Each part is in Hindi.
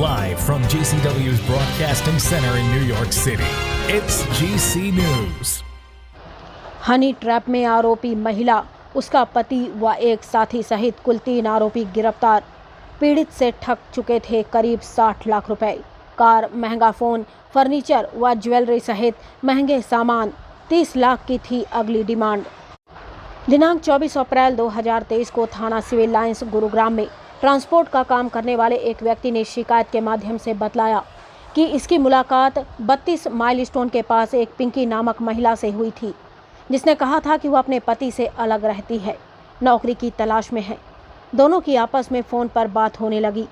Live from GCW's Broadcasting Center in New York City, it's GC News. Honey trap में आरोपी महिला, उसका पति व एक साथी सहित कुल 3 आरोपी गिरफ्तार। पीड़ित से ठग चुके थे करीब 60 लाख रुपए। कार, महंगा फ़ोन, फर्नीचर व ज्वेलरी सहित महंगे सामान। 30 लाख की थी अगली डिमांड। दिनांक 24 अप्रैल 2023 को थाना सिविल लाइंस गुरुग्राम में ट्रांसपोर्ट का काम करने वाले एक व्यक्ति ने शिकायत के माध्यम से बतलाया कि इसकी मुलाकात 32 माइलस्टोन के पास एक पिंकी नामक महिला से हुई थी, जिसने कहा था कि वह अपने पति से अलग रहती है, नौकरी की तलाश में है। दोनों की आपस में फ़ोन पर बात होने लगी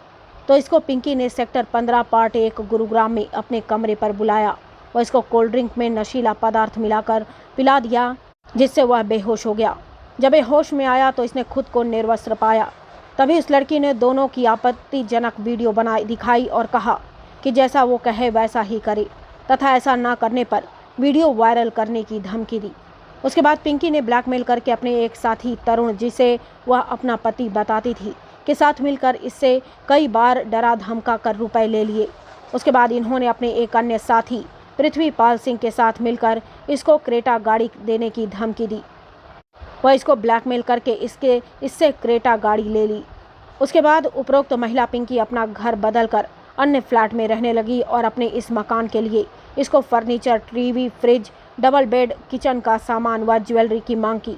तो इसको पिंकी ने सेक्टर 15 पार्ट 1 गुरुग्राम में अपने कमरे पर बुलाया और इसको कोल्ड ड्रिंक में नशीला पदार्थ मिलाकर पिला दिया, जिससे वह बेहोश हो गया। जब ये होश में आया तो इसने खुद को निर्वस्त्र पाया। तभी उस लड़की ने दोनों की आपत्तिजनक वीडियो बनाई दिखाई और कहा कि जैसा वो कहे वैसा ही करे तथा ऐसा ना करने पर वीडियो वायरल करने की धमकी दी। उसके बाद पिंकी ने ब्लैकमेल करके अपने एक साथी तरुण, जिसे वह अपना पति बताती थी, के साथ मिलकर इससे कई बार डरा धमका कर रुपए ले लिए। उसके बाद इन्होंने अपने एक अन्य साथी पृथ्वीपाल सिंह के साथ मिलकर इसको क्रेटा गाड़ी देने की धमकी दी। वह इसको ब्लैकमेल करके इससे क्रेटा गाड़ी ले ली। उसके बाद उपरोक्त महिला पिंकी अपना घर बदलकर अन्य फ्लैट में रहने लगी और अपने इस मकान के लिए इसको furniture, TV, fridge, double bed, kitchen का सामान व ज्वेलरी की मांग की,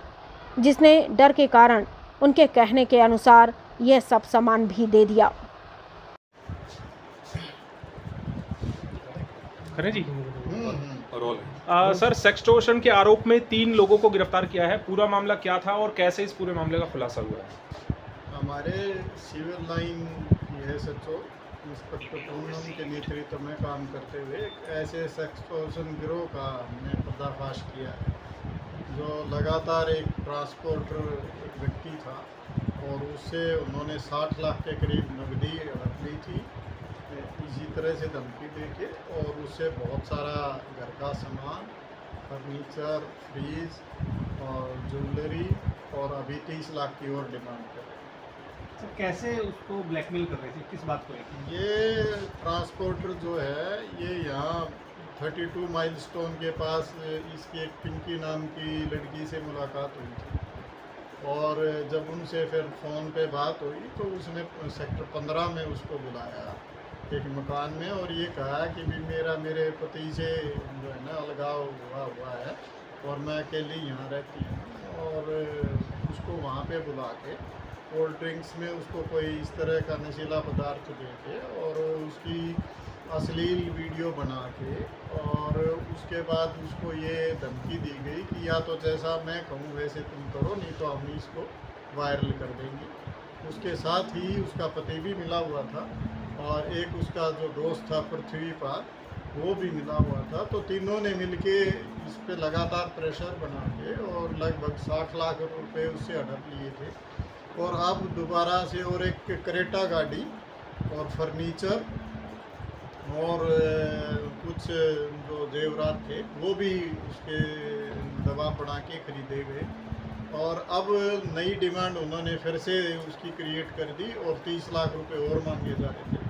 जिसने डर के कारण उनके कहने के अनुसार यह सब सामान भी दे दिया। करें जी। सर, सेक्सटॉर्शन के आरोप में 3 लोगों को गिरफ्तार किया है। पूरा मामला क्या था और कैसे इस पूरे मामले का खुलासा हुआ है? हमारे civil line SHO inspector Poonam के नेतृत्व में काम करते हुए एक ऐसे सेक्सटॉर्शन गिरोह का हमने पर्दाफाश किया है, जो लगातार एक ट्रांसपोर्टर व्यक्ति था और उससे उन्होंने 60 लाख के करीब नकदी रख ली थी, इसी तरह से धमकी देके, और उससे बहुत सारा घर का सामान, फर्नीचर, फ्रीज और ज्वेलरी और अभी 30 लाख की और डिमांड कर रहे हैं। सर, कैसे उसको ब्लैकमेल कर रहे थे, किस बात को लेकर? ये ट्रांसपोर्टर जो है, ये यहाँ 32 माइलस्टोन के पास इसकी एक पिंकी नाम की लड़की से मुलाकात हुई थी और जब उनसे फिर फ़ोन पे बात हुई तो उसने सेक्टर 15 में उसको बुलाया एक मकान में और ये कहा कि भी मेरे पति से जो है ना अलगाव हुआ है और मैं अकेली यहाँ रहती हूँ, और उसको वहाँ पे बुला के कोल्ड ड्रिंक्स में उसको कोई इस तरह का नशीला पदार्थ दे के और उसकी अश्लील वीडियो बना के, और उसके बाद उसको ये धमकी दी गई कि या तो जैसा मैं कहूँ वैसे तुम करो, नहीं तो हम इसको वायरल कर देंगे। उसके साथ ही उसका पति भी मिला हुआ था और एक उसका जो दोस्त था पृथ्वीपाल, वो भी मिला हुआ था। तो तीनों ने मिलके इस पे लगातार प्रेशर बना के और लगभग 60 लाख रुपए उससे हड़प लिए थे, और अब दोबारा से और एक क्रेटा गाड़ी और फर्नीचर और कुछ जो जेवरात थे वो भी उसके दबाव बढ़ा के खरीदे गए, और अब नई डिमांड उन्होंने फिर से उसकी क्रिएट कर दी और 30 लाख रुपए और मांगे जा रहे थे।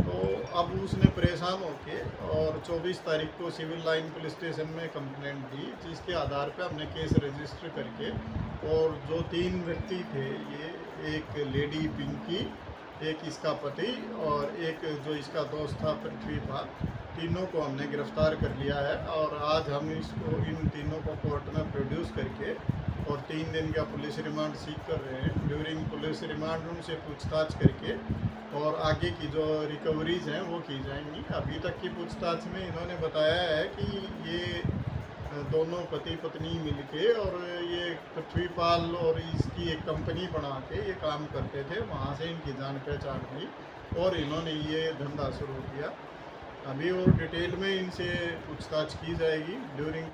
तो अब उसने परेशान होके और 24 तारीख को सिविल लाइन पुलिस स्टेशन में कंप्लेंट दी, जिसके आधार पे हमने केस रजिस्टर करके, और जो 3 व्यक्ति थे, ये एक लेडी पिंकी, एक इसका पति और एक जो इसका दोस्त था पृथ्वीपाल, तीनों को हमने गिरफ्तार कर लिया है। और आज हम इन तीनों को कोर्ट में प्रोड्यूस करके और 3 दिन का पुलिस रिमांड सीख कर रहे हैं। ड्यूरिंग पुलिस रिमांड उनसे पूछताछ करके और आगे की जो रिकवरीज हैं वो की जाएंगी। अभी तक की पूछताछ में इन्होंने बताया है कि ये दोनों पति पत्नी मिलके और ये पृथ्वीपाल और इसकी एक कंपनी बना के ये काम करते थे, वहाँ से इनकी जान पहचान हुई और इन्होंने ये धंधा शुरू किया। अभी और डिटेल में इनसे पूछताछ की जाएगी ड्यूरिंग